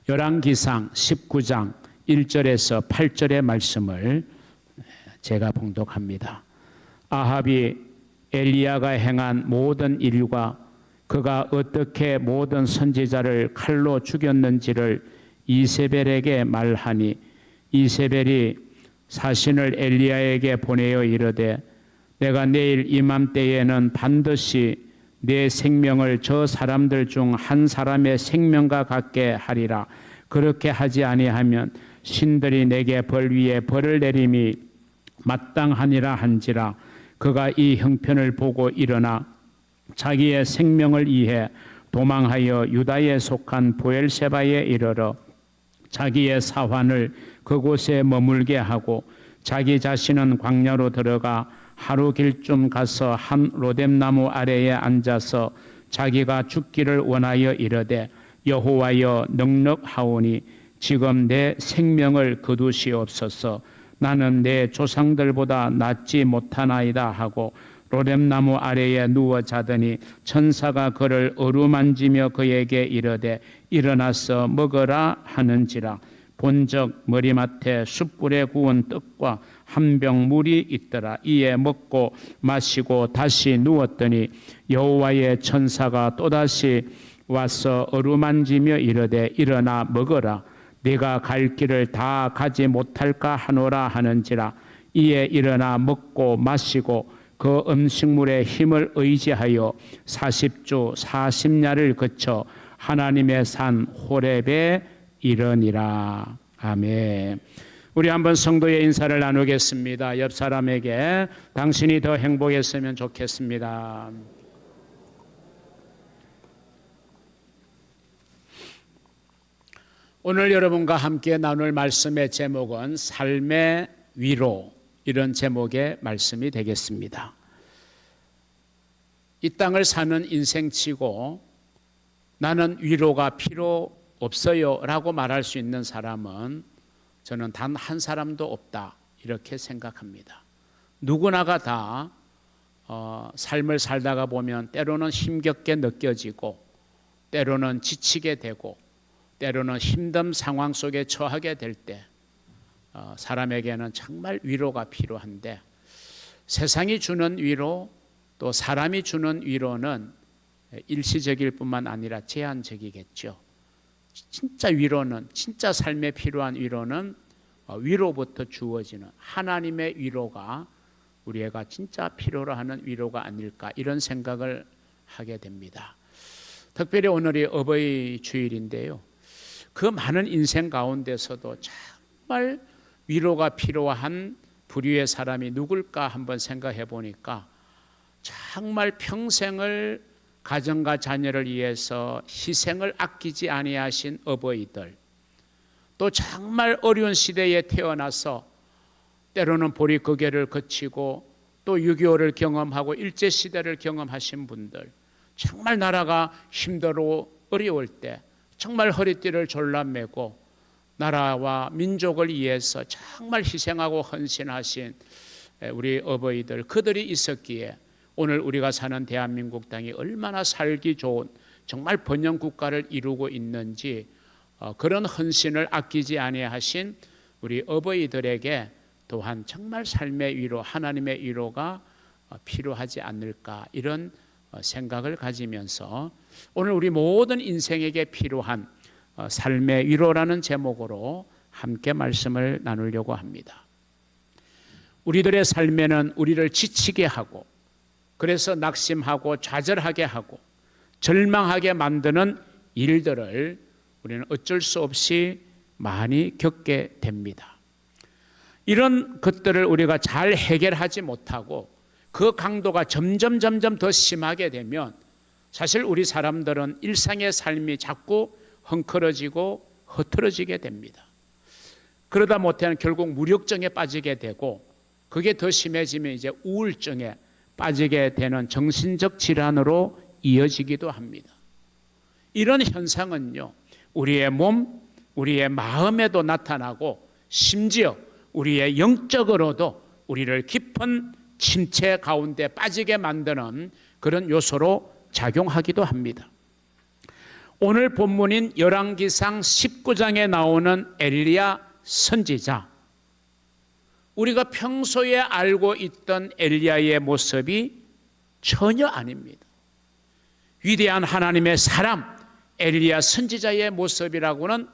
열왕기상 19장 1절에서 8절의 말씀을 제가 봉독합니다. 아합이 엘리야가 행한 모든 일과 그가 어떻게 모든 선지자를 칼로 죽였는지를 이세벨에게 말하니 이세벨이 사신을 엘리야에게 보내어 이르되 내가 내일 이맘때에는 반드시 내 생명을 저 사람들 중 한 사람의 생명과 같게 하리라. 그렇게 하지 아니하면 신들이 내게 벌 위에 벌을 내림이 마땅하니라 한지라. 그가 이 형편을 보고 일어나 자기의 생명을 위해 도망하여 유다에 속한 보엘세바에 이르러 자기의 사환을 그곳에 머물게 하고 자기 자신은 광야로 들어가 하루 길쯤 가서 한 로뎀나무 아래에 앉아서 자기가 죽기를 원하여 이르되 여호와여 넉넉하오니 지금 내 생명을 거두시옵소서. 나는 내 조상들보다 낫지 못하나이다 하고 로뎀나무 아래에 누워 자더니 천사가 그를 어루만지며 그에게 이르되 일어나서 먹으라 하는지라. 본적 머리맡에 숯불에 구운 떡과 한 병 물이 있더라. 이에 먹고 마시고 다시 누웠더니 여호와의 천사가 또다시 와서 어루만지며 이르되 일어나 먹어라. 네가 갈 길을 다 가지 못할까 하노라 하는지라. 이에 일어나 먹고 마시고 그 음식물의 힘을 의지하여 40주 40야를 거쳐 하나님의 산 호렙에 이르니라. 아멘. 우리 한번 성도의 인사를 나누겠습니다. 옆 사람에게 당신이 더 행복했으면 좋겠습니다. 오늘 여러분과 함께 나눌 말씀의 제목은 삶의 위로, 이런 제목의 말씀이 되겠습니다. 이 땅을 사는 인생치고 나는 위로가 필요 없어요 라고 말할 수 있는 사람은 저는 단 한 사람도 없다 이렇게 생각합니다. 누구나가 다 삶을 살다가 보면 때로는 힘겹게 느껴지고 때로는 지치게 되고 때로는 힘든 상황 속에 처하게 될 때 사람에게는 정말 위로가 필요한데 세상이 주는 위로 또 사람이 주는 위로는 일시적일 뿐만 아니라 제한적이겠죠. 진짜 위로는, 진짜 삶에 필요한 위로는 위로부터 주어지는 하나님의 위로가 우리가 진짜 필요로 하는 위로가 아닐까 이런 생각을 하게 됩니다. 특별히 오늘이 어버이 주일인데요. 그 많은 인생 가운데서도 정말 위로가 필요한 부류의 사람이 누굴까 한번 생각해 보니까 정말 평생을 가정과 자녀를 위해서 희생을 아끼지 아니하신 어버이들, 또 정말 어려운 시대에 태어나서 때로는 보리거개를 거치고 또 6.25를 경험하고 일제시대를 경험하신 분들, 정말 나라가 힘들고 어려울 때 정말 허리띠를 졸라매고 나라와 민족을 위해서 정말 희생하고 헌신하신 우리 어버이들, 그들이 있었기에 오늘 우리가 사는 대한민국 땅이 얼마나 살기 좋은 정말 번영 국가를 이루고 있는지 그런 헌신을 아끼지 아니하신 우리 어버이들에게 또한 정말 삶의 위로, 하나님의 위로가 필요하지 않을까 이런 생각을 가지면서 오늘 우리 모든 인생에게 필요한 삶의 위로라는 제목으로 함께 말씀을 나누려고 합니다. 우리들의 삶에는 우리를 지치게 하고 그래서 낙심하고 좌절하게 하고 절망하게 만드는 일들을 우리는 어쩔 수 없이 많이 겪게 됩니다. 이런 것들을 우리가 잘 해결하지 못하고 그 강도가 점점 더 심하게 되면 사실 우리 사람들은 일상의 삶이 자꾸 헝클어지고 흐트러지게 됩니다. 그러다 못해는 결국 무력증에 빠지게 되고 그게 더 심해지면 이제 우울증에 빠지게 되는 정신적 질환으로 이어지기도 합니다. 이런 현상은요, 우리의 몸, 우리의 마음에도 나타나고 심지어 우리의 영적으로도 우리를 깊은 침체 가운데 빠지게 만드는 그런 요소로 작용하기도 합니다. 오늘 본문인 열왕기상 19장에 나오는 엘리야 선지자, 우리가 평소에 알고 있던 엘리야의 모습이 전혀 아닙니다. 위대한 하나님의 사람 엘리야 선지자의 모습이라고는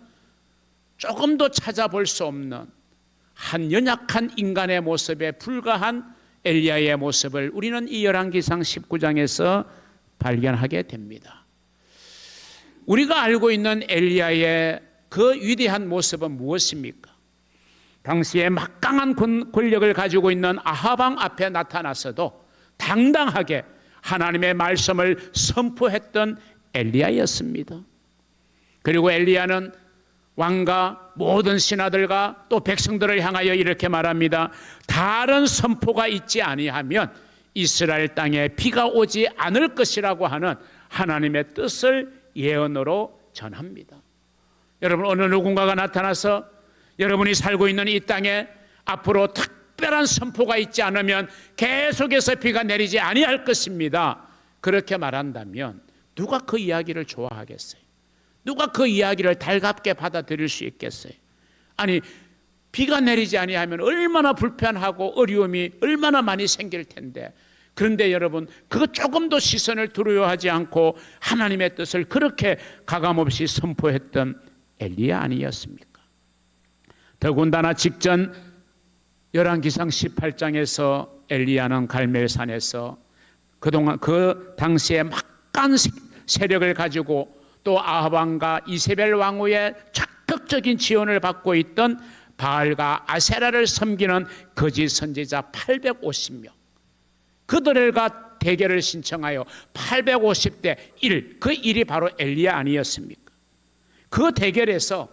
조금도 찾아볼 수 없는 한 연약한 인간의 모습에 불과한 엘리야의 모습을 우리는 이 열왕기상 19장에서 발견하게 됩니다. 우리가 알고 있는 엘리야의 그 위대한 모습은 무엇입니까? 당시에 막강한 권력을 가지고 있는 아하방 앞에 나타나서도 당당하게 하나님의 말씀을 선포했던 엘리야였습니다. 그리고 엘리야는 왕과 모든 신하들과 또 백성들을 향하여 이렇게 말합니다. 다른 선포가 있지 아니하면 이스라엘 땅에 비가 오지 않을 것이라고 하는 하나님의 뜻을 예언으로 전합니다. 여러분, 어느 누군가가 나타나서 여러분이 살고 있는 이 땅에 앞으로 특별한 선포가 있지 않으면 계속해서 비가 내리지 아니할 것입니다, 그렇게 말한다면 누가 그 이야기를 좋아하겠어요? 누가 그 이야기를 달갑게 받아들일 수 있겠어요? 아니, 비가 내리지 아니하면 얼마나 불편하고 어려움이 얼마나 많이 생길 텐데, 그런데 여러분, 그거 조금도 시선을 두려워하지 않고 하나님의 뜻을 그렇게 가감없이 선포했던 엘리야 아니었습니까? 더군다나 직전 열왕기상 18장에서 엘리야는 갈멜산에서 그동안 그 당시에 막강한 세력을 가지고 또 아합왕과 이세벨 왕후의 적극적인 지원을 받고 있던 바알과 아세라를 섬기는 거짓 선지자 850명, 그들과 대결을 신청하여 850대 1, 그 1이 바로 엘리야 아니었습니까? 그 대결에서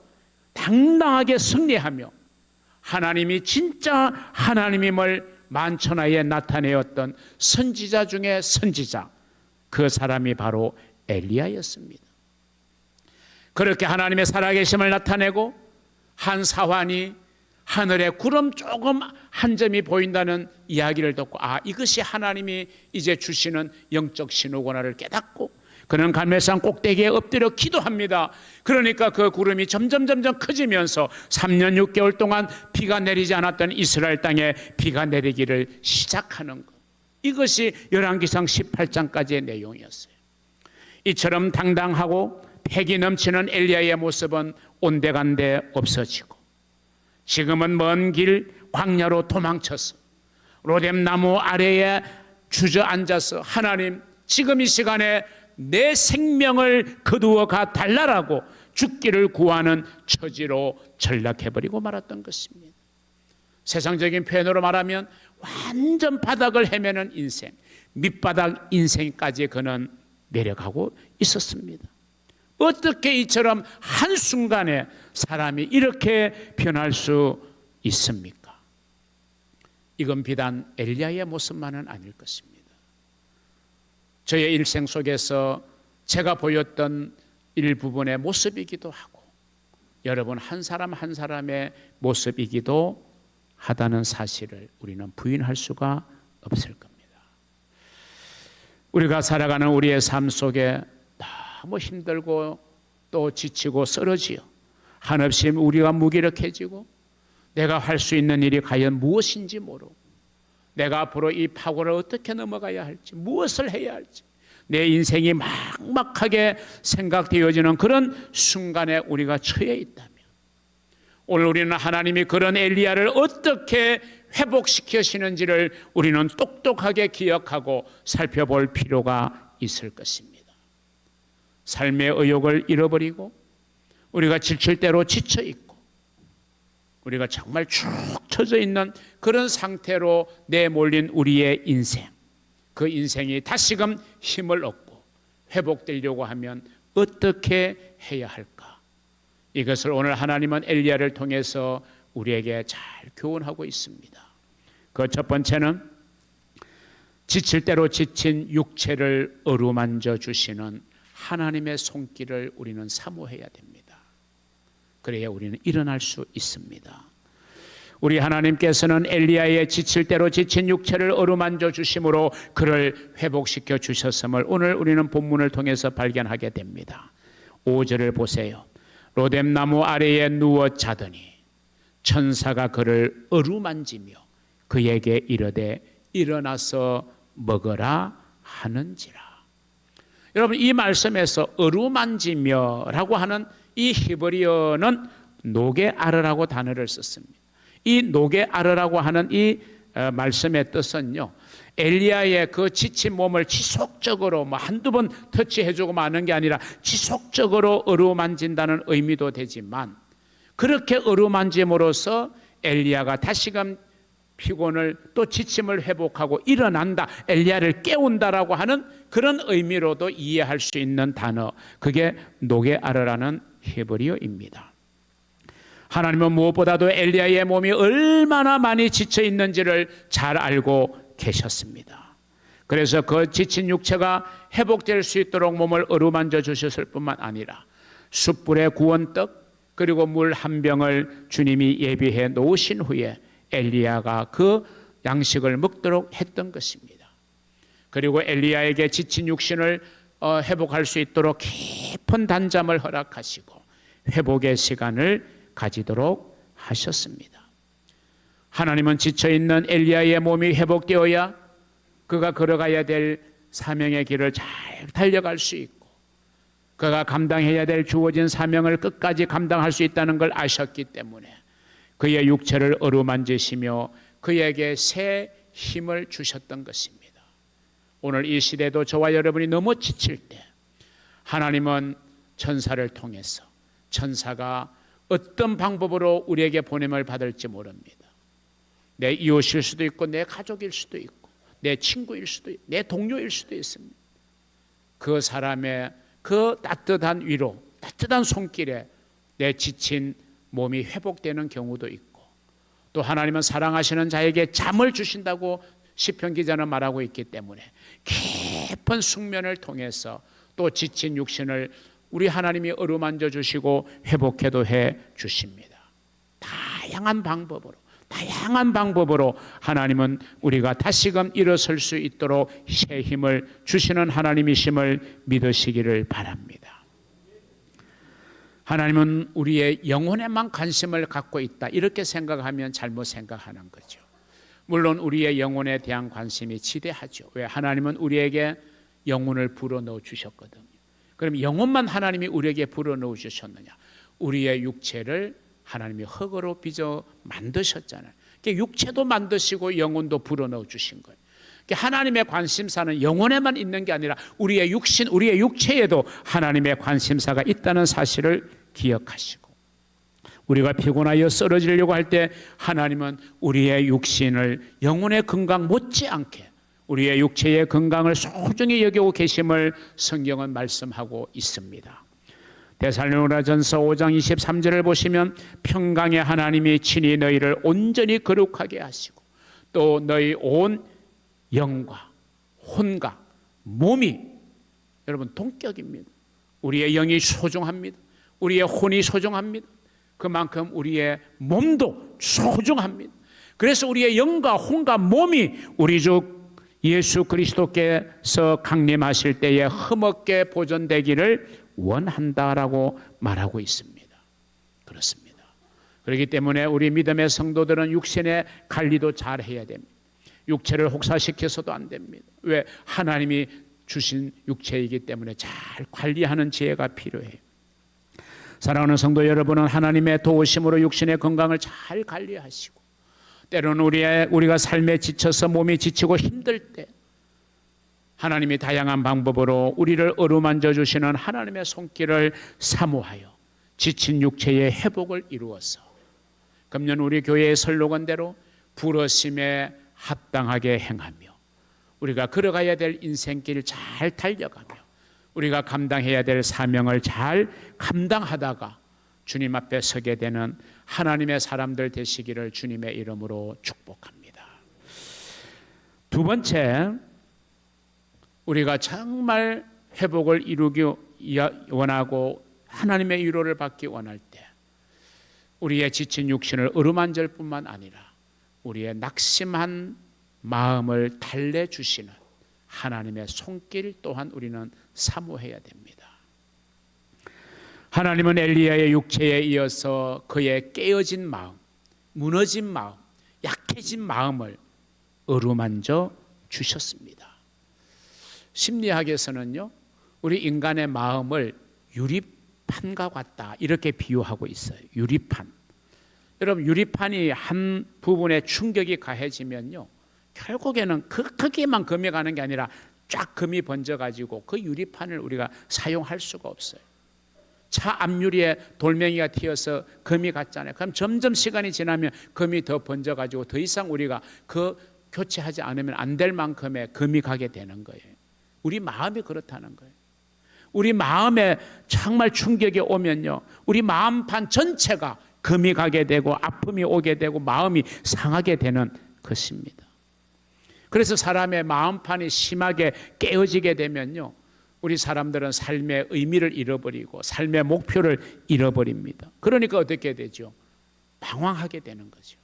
당당하게 승리하며 하나님이 진짜 하나님임을 만천하에 나타내었던 선지자 중에 선지자, 그 사람이 바로 엘리야였습니다. 그렇게 하나님의 살아계심을 나타내고 한 사환이 하늘에 구름 조금 한 점이 보인다는 이야기를 듣고, 아, 이것이 하나님이 이제 주시는 영적 신호구나를 깨닫고 그는 갈멜산 꼭대기에 엎드려 기도합니다. 그러니까 그 구름이 점점 커지면서 3년 6개월 동안 비가 내리지 않았던 이스라엘 땅에 비가 내리기를 시작하는 것, 이것이 열왕기상 18장까지의 내용이었어요. 이처럼 당당하고 패기 넘치는 엘리야의 모습은 온데간데 없어지고, 지금은 먼 길 광야로 도망쳐서 로뎀나무 아래에 주저앉아서 하나님, 지금 이 시간에 내 생명을 거두어 가 달라라고 죽기를 구하는 처지로 전락해버리고 말았던 것입니다. 세상적인 표현으로 말하면 완전 바닥을 헤매는 인생, 밑바닥 인생까지 그는 내려가고 있었습니다. 어떻게 이처럼 한순간에 사람이 이렇게 변할 수 있습니까? 이건 비단 엘리야의 모습만은 아닐 것입니다. 저의 일생 속에서 제가 보였던 일부분의 모습이기도 하고, 여러분 한 사람 한 사람의 모습이기도 하다는 사실을 우리는 부인할 수가 없을 겁니다. 우리가 살아가는 우리의 삶 속에 너무 힘들고 또 지치고 쓰러지요. 한없이 우리가 무기력해지고 내가 할 수 있는 일이 과연 무엇인지 모르고, 내가 앞으로 이 파고를 어떻게 넘어가야 할지, 무엇을 해야 할지, 내 인생이 막막하게 생각되어지는 그런 순간에 우리가 처해 있다면, 오늘 우리는 하나님이 그런 엘리야를 어떻게 회복시키시는지를 우리는 똑똑하게 기억하고 살펴볼 필요가 있을 것입니다. 삶의 의욕을 잃어버리고 우리가 지칠 대로 지쳐 있고 우리가 정말 축 처져 있는 그런 상태로 내몰린 우리의 인생, 그 인생이 다시금 힘을 얻고 회복되려고 하면 어떻게 해야 할까? 이것을 오늘 하나님은 엘리야를 통해서 우리에게 잘 교훈하고 있습니다. 그 첫 번째는 지칠 대로 지친 육체를 어루만져 주시는 하나님의 손길을 우리는 사모해야 됩니다. 그래야 우리는 일어날 수 있습니다. 우리 하나님께서는 엘리야의 지칠 대로 지친 육체를 어루만져 주심으로 그를 회복시켜 주셨음을 오늘 우리는 본문을 통해서 발견하게 됩니다. 5절을 보세요. 로뎀나무 아래에 누워 자더니 천사가 그를 어루만지며 그에게 이르되 일어나서 먹으라 하는지라. 여러분, 이 말씀에서 어루만지며라고 하는 이 히브리어는 노게아르라고 단어를 썼습니다. 이 노게아르라고 하는 이 말씀의 뜻은요, 엘리야의 그 지친 몸을 지속적으로 한두 번 터치해주고 마는 게 아니라 지속적으로 어루만진다는 의미도 되지만, 그렇게 어루만짐으로써 엘리야가 다시금 피곤을 또 지침을 회복하고 일어난다, 엘리야를 깨운다라고 하는 그런 의미로도 이해할 수 있는 단어, 그게 노게아르라는 히브리어입니다. 하나님은 무엇보다도 엘리야의 몸이 얼마나 많이 지쳐 있는지를 잘 알고 계셨습니다. 그래서 그 지친 육체가 회복될 수 있도록 몸을 어루만져 주셨을 뿐만 아니라 숯불에 구운 떡 그리고 물 한 병을 주님이 예비해 놓으신 후에 엘리야가 그 양식을 먹도록 했던 것입니다. 그리고 엘리야에게 지친 육신을 회복할 수 있도록 깊은 단잠을 허락하시고 회복의 시간을 가지도록 하셨습니다. 하나님은 지쳐있는 엘리야의 몸이 회복되어야 그가 걸어가야 될 사명의 길을 잘 달려갈 수 있고 그가 감당해야 될 주어진 사명을 끝까지 감당할 수 있다는 걸 아셨기 때문에 그의 육체를 어루만지시며 그에게 새 힘을 주셨던 것입니다. 오늘 이 시대도 저와 여러분이 너무 지칠 때 하나님은 천사를 통해서, 천사가 어떤 방법으로 우리에게 보냄을 받을지 모릅니다. 내 이웃일 수도 있고 내 가족일 수도 있고 내 친구일 수도 있고 내 동료일 수도 있습니다. 그 사람의 그 따뜻한 위로, 따뜻한 손길에 내 지친 몸이 회복되는 경우도 있고, 또 하나님은 사랑하시는 자에게 잠을 주신다고 시편 기자는 말하고 있기 때문에 깊은 숙면을 통해서 또 지친 육신을 우리 하나님이 어루만져 주시고 회복해도 해 주십니다. 다양한 방법으로 하나님은 우리가 다시금 일어설 수 있도록 새 힘을 주시는 하나님이심을 믿으시기를 바랍니다. 하나님은 우리의 영혼에만 관심을 갖고 있다, 이렇게 생각하면 잘못 생각하는 거죠. 물론 우리의 영혼에 대한 관심이 지대하죠. 왜? 하나님은 우리에게 영혼을 불어넣어 주셨거든요. 그럼 영혼만 하나님이 우리에게 불어넣어 주셨느냐? 우리의 육체를 하나님이 흙으로 빚어 만드셨잖아요. 육체도 만드시고 영혼도 불어넣어 주신 거예요. 하나님의 관심사는 영혼에만 있는 게 아니라 우리의 육신, 우리의 육체에도 하나님의 관심사가 있다는 사실을 기억하시고, 우리가 피곤하여 쓰러지려고 할 때 하나님은 우리의 육신을 영혼의 건강 못지않게 우리의 육체의 건강을 소중히 여기고 계심을 성경은 말씀하고 있습니다. 데살로니가전서 5장 23절을 보시면 평강의 하나님이 친히 너희를 온전히 거룩하게 하시고 또 너희 온 영과 혼과 몸이, 여러분 동격입니다. 우리의 영이 소중합니다. 우리의 혼이 소중합니다. 그만큼 우리의 몸도 소중합니다. 그래서 우리의 영과 혼과 몸이 우리 주 예수 그리스도께서 강림하실 때에 흠없게 보존되기를 원한다라고 말하고 있습니다. 그렇습니다. 그렇기 때문에 우리 믿음의 성도들은 육신의 관리도 잘 해야 됩니다. 육체를 혹사시켜서도 안 됩니다. 왜? 하나님이 주신 육체이기 때문에 잘 관리하는 지혜가 필요해요. 사랑하는 성도 여러분은 하나님의 도우심으로 육신의 건강을 잘 관리하시고, 때로는 우리가 삶에 지쳐서 몸이 지치고 힘들 때 하나님이 다양한 방법으로 우리를 어루만져 주시는 하나님의 손길을 사모하여 지친 육체의 회복을 이루어서 금년 우리 교회의 슬로건대로 부르심에 합당하게 행하며 우리가 걸어가야 될 인생길 잘 달려가며 우리가 감당해야 될 사명을 잘 감당하다가 주님 앞에 서게 되는 하나님의 사람들 되시기를 주님의 이름으로 축복합니다. 두 번째, 우리가 정말 회복을 이루기 원하고 하나님의 위로를 받기 원할 때 우리의 지친 육신을 어루만질 뿐만 아니라 우리의 낙심한 마음을 달래주시는 하나님의 손길 또한 우리는 사모해야 됩니다. 하나님은 엘리야의 육체에 이어서 그의 깨어진 마음, 무너진 마음, 약해진 마음을 어루만져 주셨습니다. 심리학에서는요, 우리 인간의 마음을 유리판과 같다 이렇게 비유하고 있어요. 유리판. 여러분, 유리판이 한 부분에 충격이 가해지면요, 결국에는 그 크기만 금이 가는 게 아니라 쫙 금이 번져가지고 그 유리판을 우리가 사용할 수가 없어요. 차 앞유리에 돌멩이가 튀어서 금이 갔잖아요. 그럼 점점 시간이 지나면 금이 더 번져가지고 더 이상 우리가 그 교체하지 않으면 안 될 만큼의 금이 가게 되는 거예요. 우리 마음이 그렇다는 거예요. 우리 마음에 정말 충격이 오면요, 우리 마음판 전체가 금이 가게 되고 아픔이 오게 되고 마음이 상하게 되는 것입니다. 그래서 사람의 마음판이 심하게 깨어지게 되면요, 우리 사람들은 삶의 의미를 잃어버리고 삶의 목표를 잃어버립니다. 그러니까 어떻게 되죠? 방황하게 되는 거죠.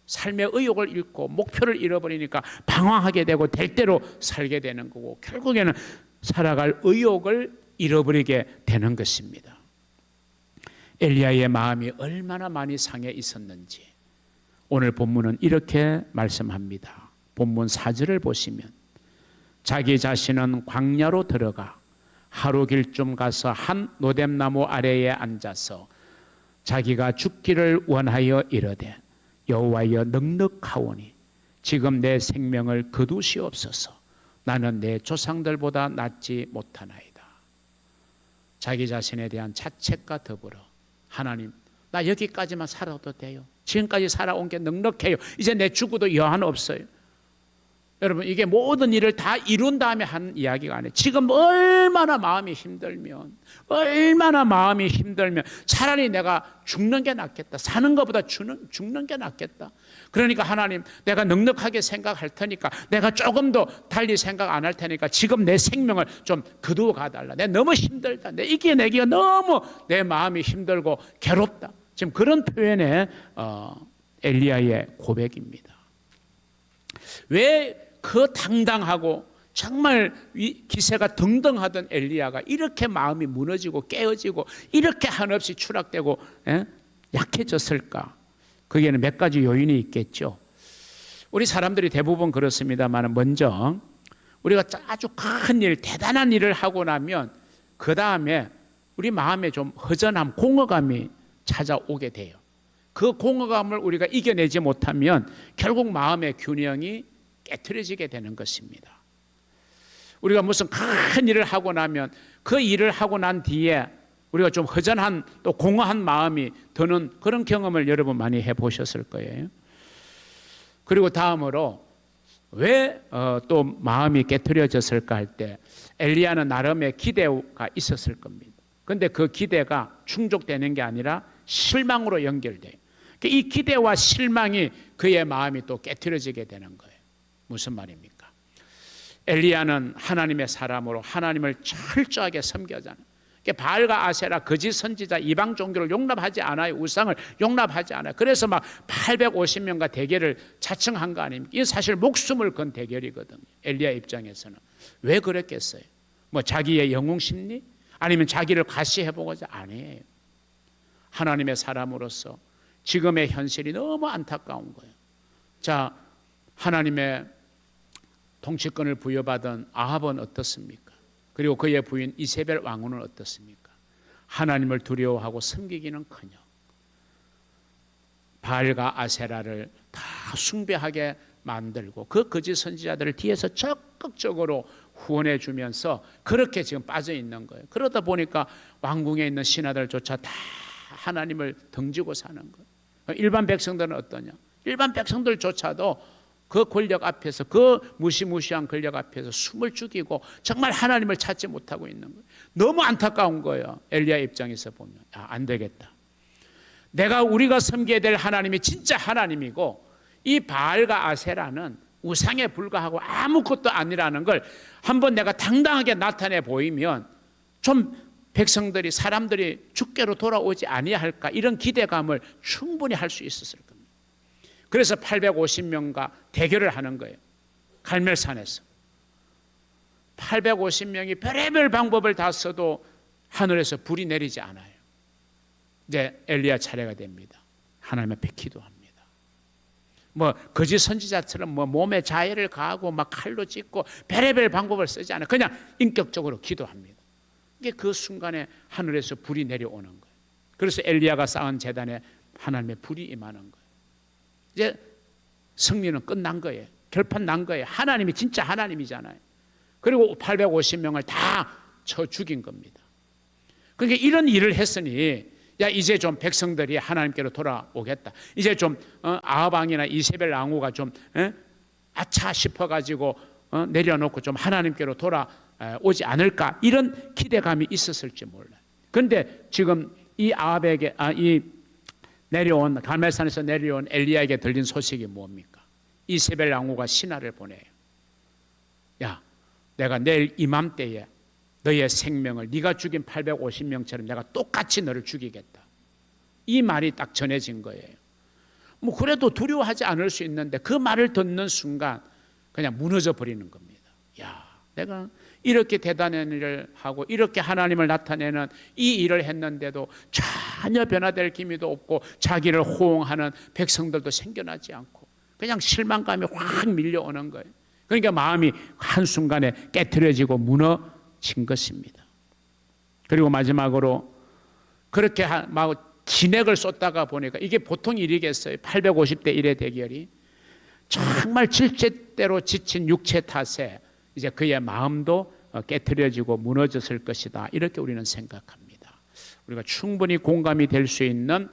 삶의 의욕을 잃고 목표를 잃어버리니까 방황하게 되고 될 대로 살게 되는 거고, 결국에는 살아갈 의욕을 잃어버리게 되는 것입니다. 엘리야의 마음이 얼마나 많이 상해 있었는지 오늘 본문은 이렇게 말씀합니다. 본문 4절을 보시면, 자기 자신은 광야로 들어가 하루 길쯤 가서 한 노뎀나무 아래에 앉아서 자기가 죽기를 원하여 이르되, 여호와여 넉넉하오니 지금 내 생명을 거두시옵소서. 나는 내 조상들보다 낫지 못하나이다. 자기 자신에 대한 자책과 더불어, 하나님, 나 여기까지만 살아도 돼요. 지금까지 살아온 게 넉넉해요. 이제 내 죽어도 여한 없어요. 여러분, 이게 모든 일을 다 이룬 다음에 한 이야기가 아니에요. 지금 얼마나 마음이 힘들면 차라리 내가 죽는 게 낫겠다. 사는 것보다 죽는 게 낫겠다. 그러니까 하나님, 내가 넉넉하게 생각할 테니까, 내가 조금 더 달리 생각 안 할 테니까 지금 내 생명을 좀 거두어 가달라. 내가 너무 힘들다. 내기가 너무 내 마음이 힘들고 괴롭다. 지금 그런 표현의 엘리야의 고백입니다. 왜 그 당당하고 정말 기세가 등등하던 엘리야가 이렇게 마음이 무너지고 깨어지고 이렇게 한없이 추락되고 약해졌을까? 거기에는 몇 가지 요인이 있겠죠. 우리 사람들이 대부분 그렇습니다만, 먼저 우리가 아주 큰 일, 대단한 일을 하고 나면 그 다음에 우리 마음에 좀 허전함, 공허감이 찾아오게 돼요. 그 공허감을 우리가 이겨내지 못하면 결국 마음의 균형이 깨트려지게 되는 것입니다. 우리가 무슨 큰 일을 하고 나면 그 일을 하고 난 뒤에 우리가 좀 허전한, 또 공허한 마음이 드는 그런 경험을 여러분 많이 해보셨을 거예요. 그리고 다음으로 왜 또 마음이 깨트려졌을까 할 때, 엘리야는 나름의 기대가 있었을 겁니다. 그런데 그 기대가 충족되는 게 아니라 실망으로 연결돼요. 이 기대와 실망이 그의 마음이 또 깨트려지게 되는 거예요. 무슨 말입니까? 엘리야는 하나님의 사람으로 하나님을 철저하게 섬겨잖아요. 바알과 아세라, 거짓 선지자, 이방 종교를 용납하지 않아요. 우상을 용납하지 않아요. 그래서 막 850명과 대결을 자청한 거 아닙니까? 이게 사실 목숨을 건 대결이거든요. 엘리야 입장에서는. 왜 그랬겠어요? 뭐 자기의 영웅 심리? 아니면 자기를 과시해보고자? 아니에요. 하나님의 사람으로서 지금의 현실이 너무 안타까운 거예요. 자, 하나님의 통치권을 부여받은 아합은 어떻습니까? 그리고 그의 부인 이세벨 왕후는 어떻습니까? 하나님을 두려워하고 섬기기는커녕 바알과 아세라를 다 숭배하게 만들고 그 거짓 선지자들을 뒤에서 적극적으로 후원해 주면서 그렇게 지금 빠져 있는 거예요. 그러다 보니까 왕궁에 있는 신하들조차 다 하나님을 등지고 사는 거예요. 일반 백성들은 어떠냐? 일반 백성들조차도 그 권력 앞에서, 그 무시무시한 권력 앞에서 숨을 죽이고 정말 하나님을 찾지 못하고 있는 거예요. 너무 안타까운 거예요. 엘리야 입장에서 보면 안 되겠다. 우리가 섬겨야 될 하나님이 진짜 하나님이고 이 바알과 아세라는 우상에 불과하고 아무것도 아니라는 걸 한번 내가 당당하게 나타내 보이면 좀 백성들이, 사람들이 주께로 돌아오지 아니할까, 이런 기대감을 충분히 할 수 있었을 겁니다. 그래서 850명과 대결을 하는 거예요. 갈멜산에서 850명이 별의별 방법을 다 써도 하늘에서 불이 내리지 않아요. 이제 엘리야 차례가 됩니다. 하나님 앞에 기도합니다. 뭐 거짓 선지자처럼 뭐 몸에 자해를 가하고 막 칼로 찢고 별의별 방법을 쓰지 않아요. 그냥 인격적으로 기도합니다. 이게 그 순간에 하늘에서 불이 내려오는 거예요. 그래서 엘리야가 쌓은 제단에 하나님의 불이 임하는 거예요. 이제 승리는 끝난 거예요. 결판 난 거예요. 하나님이 진짜 하나님이잖아요. 그리고 850명을 다 쳐 죽인 겁니다. 그러니까 이런 일을 했으니 야 이제 좀 백성들이 하나님께로 돌아오겠다. 이제 좀 아합 왕이나 이세벨 왕후가 좀 아차 싶어가지고 내려놓고 좀 하나님께로 돌아오지 않을까 이런 기대감이 있었을지 몰라요. 그런데 지금 이 아합에게 이 내려온 갈멜산에서 내려온 엘리야에게 들린 소식이 뭡니까? 이세벨 왕후가 신하를 보내요. 야, 내가 내일 이맘때에 너의 생명을 네가 죽인 850명처럼 내가 똑같이 너를 죽이겠다. 이 말이 딱 전해진 거예요. 뭐 그래도 두려워하지 않을 수 있는데 그 말을 듣는 순간 그냥 무너져 버리는 겁니다. 야, 내가 이렇게 대단한 일을 하고 이렇게 하나님을 나타내는 이 일을 했는데도 전혀 변화될 기미도 없고 자기를 호응하는 백성들도 생겨나지 않고 그냥 실망감이 확 밀려오는 거예요. 그러니까 마음이 한순간에 깨트려지고 무너진 것입니다. 그리고 마지막으로 그렇게 막 진액을 쏟다가 보니까 이게 보통 일이겠어요. 850대 1의 대결이 정말 질제대로 지친 육체 탓에 이제 그의 마음도 깨트려지고 무너졌을 것이다. 이렇게 우리는 생각합니다. 우리가 충분히 공감이 될 수 있는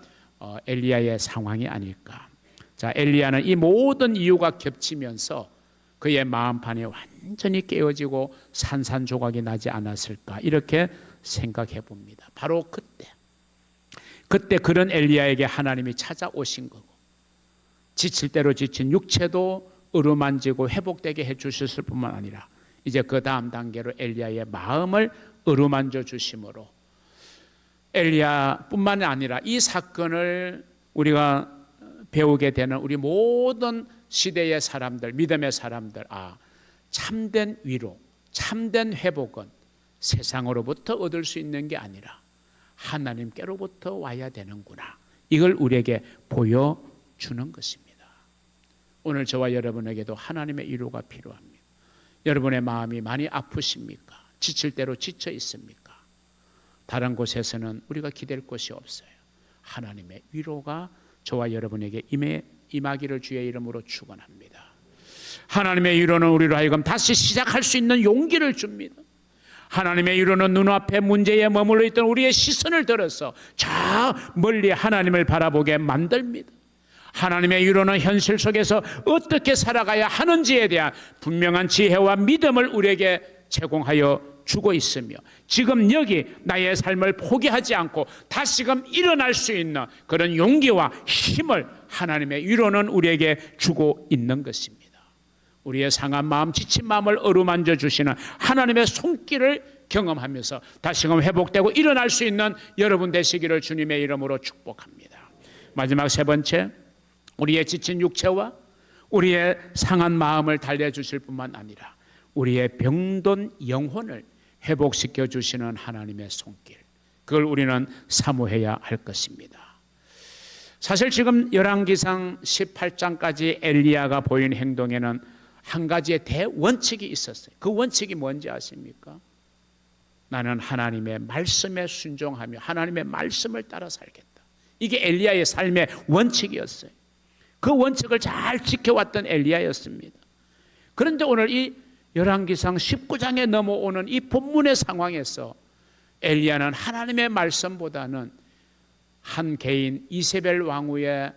엘리야의 상황이 아닐까. 자, 엘리야는 이 모든 이유가 겹치면서 그의 마음판이 완전히 깨어지고 산산조각이 나지 않았을까 이렇게 생각해 봅니다. 바로 그때 그런 엘리야에게 하나님이 찾아오신 거고 지칠 대로 지친 육체도 어루만지고 회복되게 해주셨을 뿐만 아니라 이제 그 다음 단계로 엘리야의 마음을 어루만져 주심으로 엘리야뿐만 아니라 이 사건을 우리가 배우게 되는 우리 모든 시대의 사람들, 믿음의 사람들, 참된 위로, 참된 회복은 세상으로부터 얻을 수 있는 게 아니라 하나님께로부터 와야 되는구나. 이걸 우리에게 보여주는 것입니다. 오늘 저와 여러분에게도 하나님의 위로가 필요합니다. 여러분의 마음이 많이 아프십니까? 지칠 대로 지쳐 있습니까? 다른 곳에서는 우리가 기댈 곳이 없어요. 하나님의 위로가 저와 여러분에게 임하기를 주의 이름으로 축원합니다. 하나님의 위로는 우리로 하여금 다시 시작할 수 있는 용기를 줍니다. 하나님의 위로는 눈앞에 문제에 머물러 있던 우리의 시선을 들어서 저 멀리 하나님을 바라보게 만듭니다. 하나님의 위로는 현실 속에서 어떻게 살아가야 하는지에 대한 분명한 지혜와 믿음을 우리에게 제공하여 주고 있으며 지금 여기 나의 삶을 포기하지 않고 다시금 일어날 수 있는 그런 용기와 힘을 하나님의 위로는 우리에게 주고 있는 것입니다. 우리의 상한 마음, 지친 마음을 어루만져 주시는 하나님의 손길을 경험하면서 다시금 회복되고 일어날 수 있는 여러분 되시기를 주님의 이름으로 축복합니다. 마지막 세 번째, 우리의 지친 육체와 우리의 상한 마음을 달래주실 뿐만 아니라 우리의 병든 영혼을 회복시켜 주시는 하나님의 손길, 그걸 우리는 사모해야 할 것입니다. 사실 지금 열왕기상 18장까지 엘리야가 보인 행동에는 한 가지의 대원칙이 있었어요. 그 원칙이 뭔지 아십니까? 나는 하나님의 말씀에 순종하며 하나님의 말씀을 따라 살겠다. 이게 엘리야의 삶의 원칙이었어요. 그 원칙을 잘 지켜왔던 엘리야였습니다. 그런데 오늘 이 열왕기상 19장에 넘어오는 이 본문의 상황에서 엘리야는 하나님의 말씀보다는 한 개인 이세벨 왕후의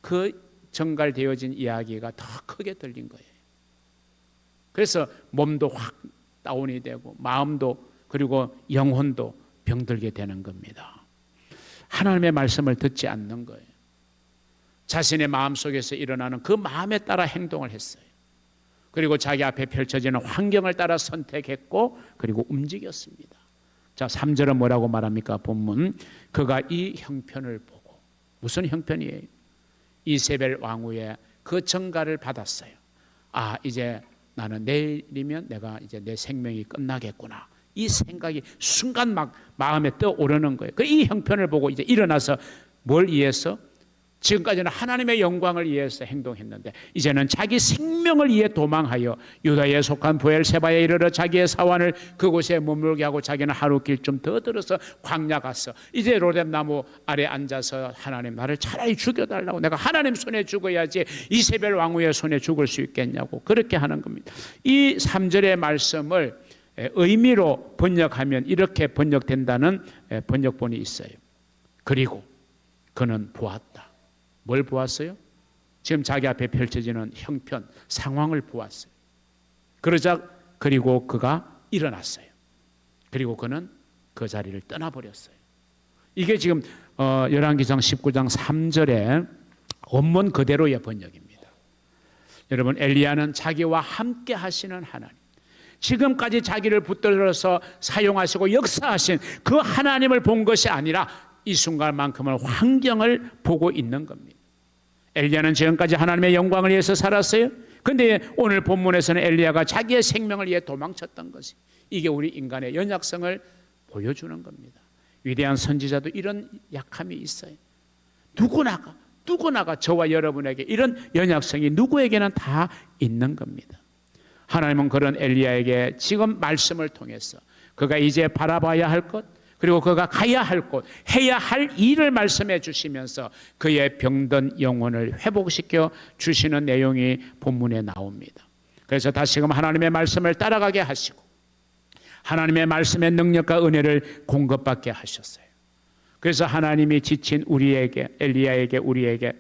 그 전갈되어진 이야기가 더 크게 들린 거예요. 그래서 몸도 확 다운이 되고 마음도 그리고 영혼도 병들게 되는 겁니다. 하나님의 말씀을 듣지 않는 거예요. 자신의 마음속에서 일어나는 그 마음에 따라 행동을 했어요. 그리고 자기 앞에 펼쳐지는 환경을 따라 선택했고 그리고 움직였습니다. 자, 3절은 뭐라고 말합니까? 본문, 그가 이 형편을 보고, 무슨 형편이에요? 이세벨 왕후의 그 전가를 받았어요. 이제 나는 내일이면 내가 이제 내 생명이 끝나겠구나. 이 생각이 순간 막 마음에 떠오르는 거예요. 이 형편을 보고 이제 일어나서 뭘 위해서? 지금까지는 하나님의 영광을 위해서 행동했는데 이제는 자기 생명을 위해 도망하여 유다에 속한 브엘세바에 이르러 자기의 사환을 그곳에 머물게 하고 자기는 하루길 좀 더 들어서 광야 갔어. 이제 로뎀나무 아래 앉아서 하나님 나를 차라리 죽여달라고, 내가 하나님 손에 죽어야지 이세벨 왕후의 손에 죽을 수 있겠냐고 그렇게 하는 겁니다. 이 3절의 말씀을 의미로 번역하면 이렇게 번역된다는 번역본이 있어요. 그리고 그는 보았다. 뭘 보았어요? 지금 자기 앞에 펼쳐지는 형편, 상황을 보았어요. 그러자 그리고 그가 일어났어요. 그리고 그는 그 자리를 떠나버렸어요. 이게 지금 열왕기상 19장 3절의 원문 그대로의 번역입니다. 여러분, 엘리야는 자기와 함께 하시는 하나님, 지금까지 자기를 붙들어서 사용하시고 역사하신 그 하나님을 본 것이 아니라 이 순간만큼은 환경을 보고 있는 겁니다. 엘리야는 지금까지 하나님의 영광을 위해서 살았어요. 그런데 오늘 본문에서는 엘리야가 자기의 생명을 위해 도망쳤던 것이, 이게 우리 인간의 연약성을 보여주는 겁니다. 위대한 선지자도 이런 약함이 있어요. 누구나가 저와 여러분에게 이런 연약성이 누구에게는 다 있는 겁니다. 하나님은 그런 엘리야에게 지금 말씀을 통해서 그가 이제 바라봐야 할 것, 그리고 그가 가야 할 곳, 해야 할 일을 말씀해 주시면서 그의 병든 영혼을 회복시켜 주시는 내용이 본문에 나옵니다. 그래서 다시금 하나님의 말씀을 따라가게 하시고 하나님의 말씀의 능력과 은혜를 공급받게 하셨어요. 그래서 하나님이 지친 우리에게, 엘리야에게, 우리에게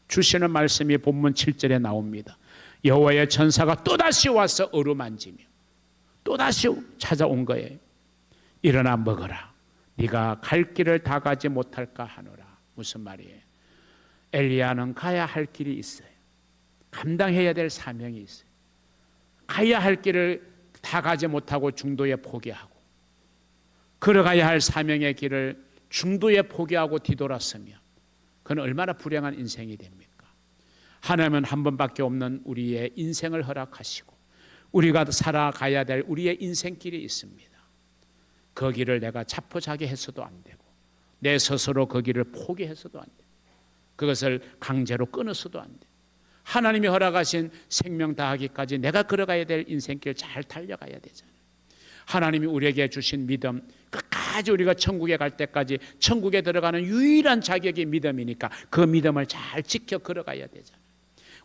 주시는 말씀이 본문 7절에 나옵니다. 여호와의 천사가 또다시 와서 어루만지며 또다시 찾아온 거예요. 일어나 먹어라. 네가 갈 길을 다 가지 못할까 하노라. 무슨 말이에요? 엘리야는 가야 할 길이 있어요. 감당해야 될 사명이 있어요. 가야 할 길을 다 가지 못하고 중도에 포기하고, 걸어가야 할 사명의 길을 중도에 포기하고 뒤돌았으면 그는 얼마나 불행한 인생이 됩니까? 하나님은 한 번밖에 없는 우리의 인생을 허락하시고 우리가 살아가야 될 우리의 인생길이 있습니다. 그 길을 내가 자포자기 해서도 안 되고 내 스스로 그 길을 포기해서도 안 되고 그것을 강제로 끊어서도 안 되고 하나님이 허락하신 생명 다하기까지 내가 걸어가야 될 인생길 잘 달려가야 되잖아요. 하나님이 우리에게 주신 믿음, 끝까지 우리가 천국에 갈 때까지 천국에 들어가는 유일한 자격이 믿음이니까 그 믿음을 잘 지켜 걸어가야 되잖아요.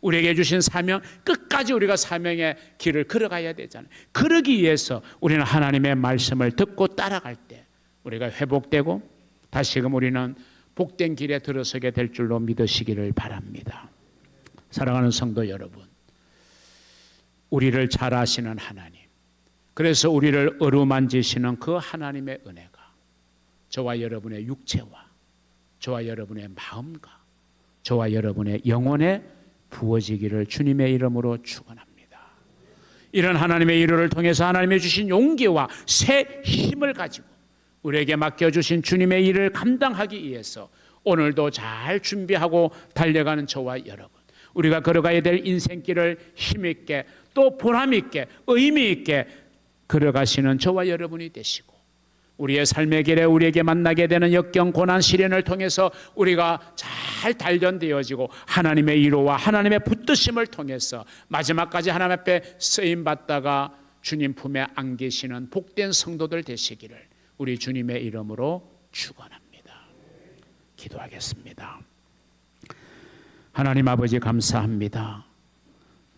우리에게 주신 사명, 끝까지 우리가 사명의 길을 걸어가야 되잖아요. 그러기 위해서 우리는 하나님의 말씀을 듣고 따라갈 때 우리가 회복되고 다시금 우리는 복된 길에 들어서게 될 줄로 믿으시기를 바랍니다. 사랑하는 성도 여러분, 우리를 잘 아시는 하나님, 그래서 우리를 어루만지시는 그 하나님의 은혜가 저와 여러분의 육체와 저와 여러분의 마음과 저와 여러분의 영혼에 부어지기를 주님의 이름으로 축원합니다. 이런 하나님의 일을 통해서 하나님이 주신 용기와 새 힘을 가지고 우리에게 맡겨주신 주님의 일을 감당하기 위해서 오늘도 잘 준비하고 달려가는 저와 여러분, 우리가 걸어가야 될 인생길을 힘있게 또 보람있게 의미있게 걸어가시는 저와 여러분이 되시고 우리의 삶의 길에 우리에게 만나게 되는 역경, 고난, 시련을 통해서 우리가 잘 단련되어지고 하나님의 위로와 하나님의 붙드심을 통해서 마지막까지 하나님 앞에 쓰임받다가 주님 품에 안기시는 복된 성도들 되시기를 우리 주님의 이름으로 축원합니다. 기도하겠습니다. 하나님 아버지 감사합니다.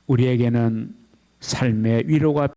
우리에게는 삶의 위로가